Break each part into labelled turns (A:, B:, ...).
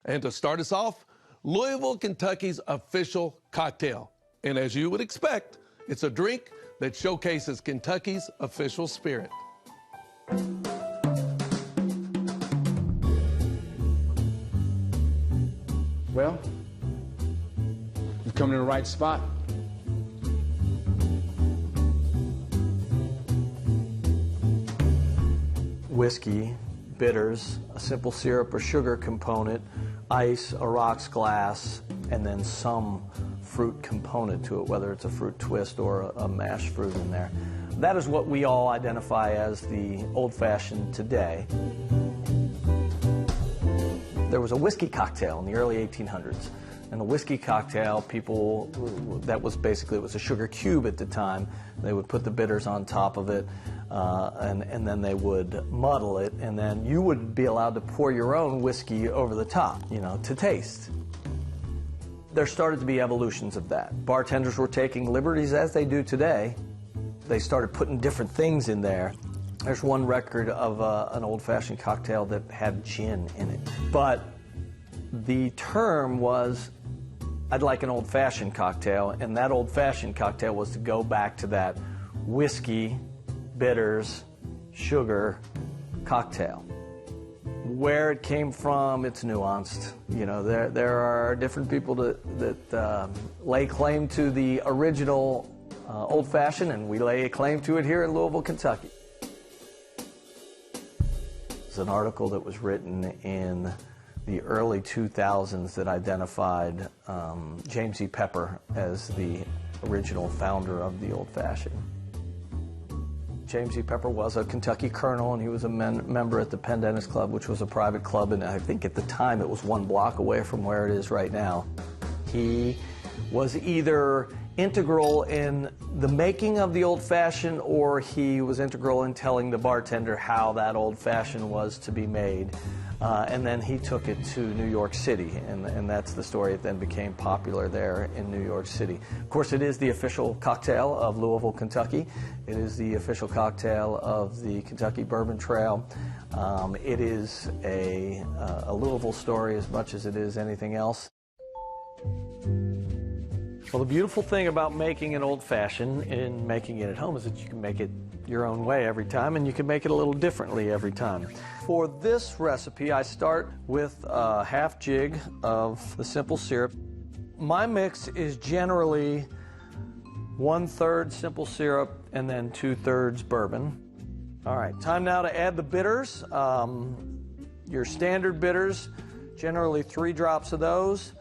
A: And to start us off, Louisville, Kentucky's official cocktail. And as you would expect, it's a drink that showcases Kentucky's official spirit.
B: Well, you've come to the right spot.
C: Whiskey, bitters, a simple syrup or sugar component, ice, a rocks glass, and then some fruit component to it, whether it's a fruit twist or a mashed fruit in there. That is what we all identify as the old-fashioned today. There was a whiskey cocktail in the early 1800s. And the whiskey cocktail, people, that was basically, it was a sugar cube at the time. They would put the bitters on top of it, and then they would muddle it, and then you would be allowed to pour your own whiskey over the top, you know, to taste. There started to be evolutions of that. Bartenders were taking liberties, as they do today. They started putting different things in there. There's one record of an old-fashioned cocktail that had gin in it. But the term was, I'd like an old-fashioned cocktail, and that old-fashioned cocktail was to go back to that whiskey, bitters, sugar cocktail. Where it came from, it's nuanced. You know, there are different people that lay claim to the original old-fashioned, and we lay a claim to it here in Louisville, Kentucky. It's an article that was written in the early 2000s that identified James E. Pepper as the original founder of the old-fashioned. James E. Pepper was a Kentucky colonel, and he was a member at the Pendennis Club, which was a private club, and I think at the time it was 1 block away from where it is right now. He was either integral in the making of the old-fashioned, or he was integral in telling the bartender how that old-fashioned was to be made. And then he took it to New York City, and that's the story. It then became popular there in New York City. Of course, it is the official cocktail of Louisville, Kentucky. It is the official cocktail of the Kentucky Bourbon Trail. It is a Louisville story as much as it is anything else. Well, the beautiful thing about making an old-fashioned and making it at home is that you can make it your own way every time, and you can make it a little differently every time. For this recipe, I start with a half jig of the simple syrup. My mix is generally 1/3 simple syrup and then 2/3 bourbon. All right, time now to add the bitters. Your standard bitters, generally 3 drops of those.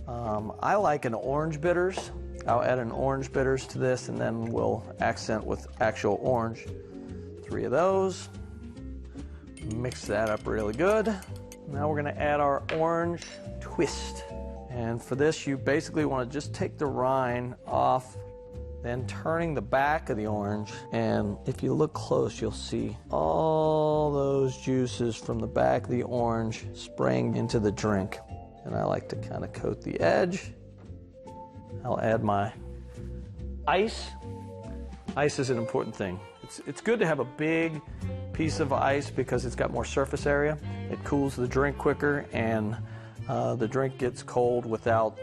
C: I like an orange bitters. I'll add an orange bitters to this, and then we'll accent with actual orange. 3 of those. Mix that up really good. Now we're going to add our orange twist. And for this, you basically want to just take the rind off, then turning the back of the orange. And if you look close, you'll see all those juices from the back of the orange spraying into the drink. And I like to kind of coat the edge. I'll add my ice. Ice is an important thing. It's good to have a big piece of ice because it's got more surface area. It cools the drink quicker, and the drink gets cold without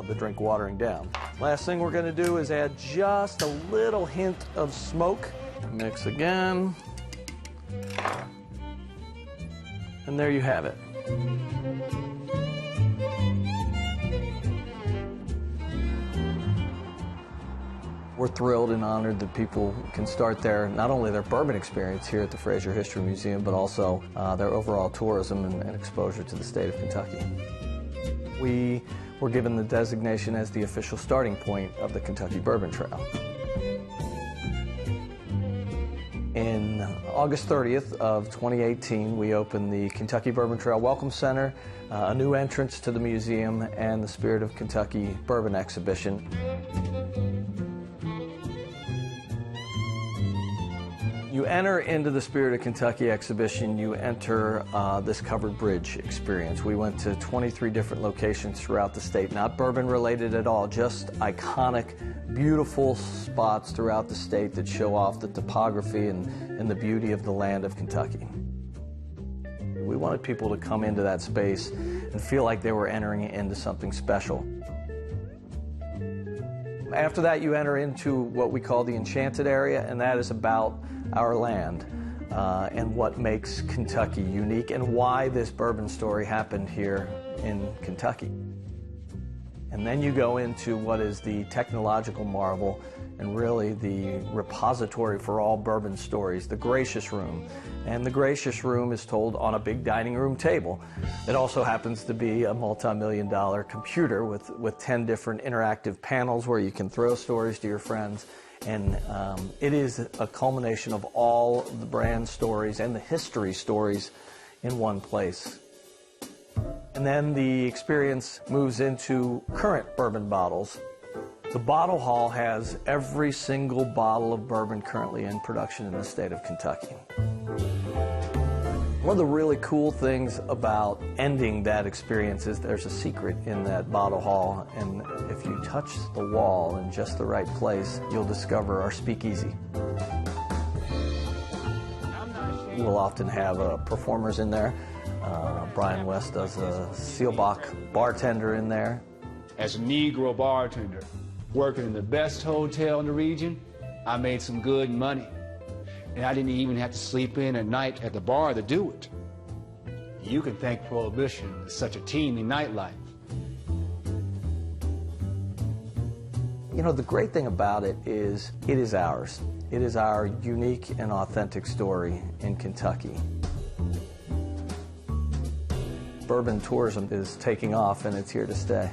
C: the drink watering down. Last thing we're going to do is add just a little hint of smoke. Mix again. And there you have it. We're thrilled and honored that people can start not only their bourbon experience here at the Frazier History Museum, but also their overall tourism and exposure to the state of Kentucky. We were given the designation as the official starting point of the Kentucky Bourbon Trail. In August 30th of 2018, we opened the Kentucky Bourbon Trail Welcome Center, a new entrance to the museum, and the Spirit of Kentucky Bourbon Exhibition. You enter into the Spirit of Kentucky exhibition, you enter this covered bridge experience. We went to 23 different locations throughout the state, not bourbon related at all, just iconic, beautiful spots throughout the state that show off the topography and the beauty of the land of Kentucky. We wanted people to come into that space and feel like they were entering into something special. After that, you enter into what we call the Enchanted area, and that is about our land and what makes Kentucky unique and why this bourbon story happened here in Kentucky. And then you go into what is the technological marvel and really the repository for all bourbon stories, the Gracious Room. And the Gracious Room is told on a big dining room table. It also happens to be a multi-million-dollar computer with 10 different interactive panels where you can throw stories to your friends. And it is a culmination of all the brand stories and the history stories in one place. And then the experience moves into current bourbon bottles. The bottle hall has every single bottle of bourbon currently in production in the state of Kentucky. One of the really cool things about ending that experience is there's a secret in that bottle hall, and if you touch the wall in just the right place, you'll discover our speakeasy. We'll often have performers in there. Brian West does a Seelbach bartender in there.
B: As a Negro bartender, working in the best hotel in the region, I made some good money. And I didn't even have to sleep in at night at the bar to do it. You can thank Prohibition for such a teeming nightlife.
C: You know, the great thing about it is ours. It is our unique and authentic story in Kentucky. Bourbon tourism is taking off, and it's here to stay.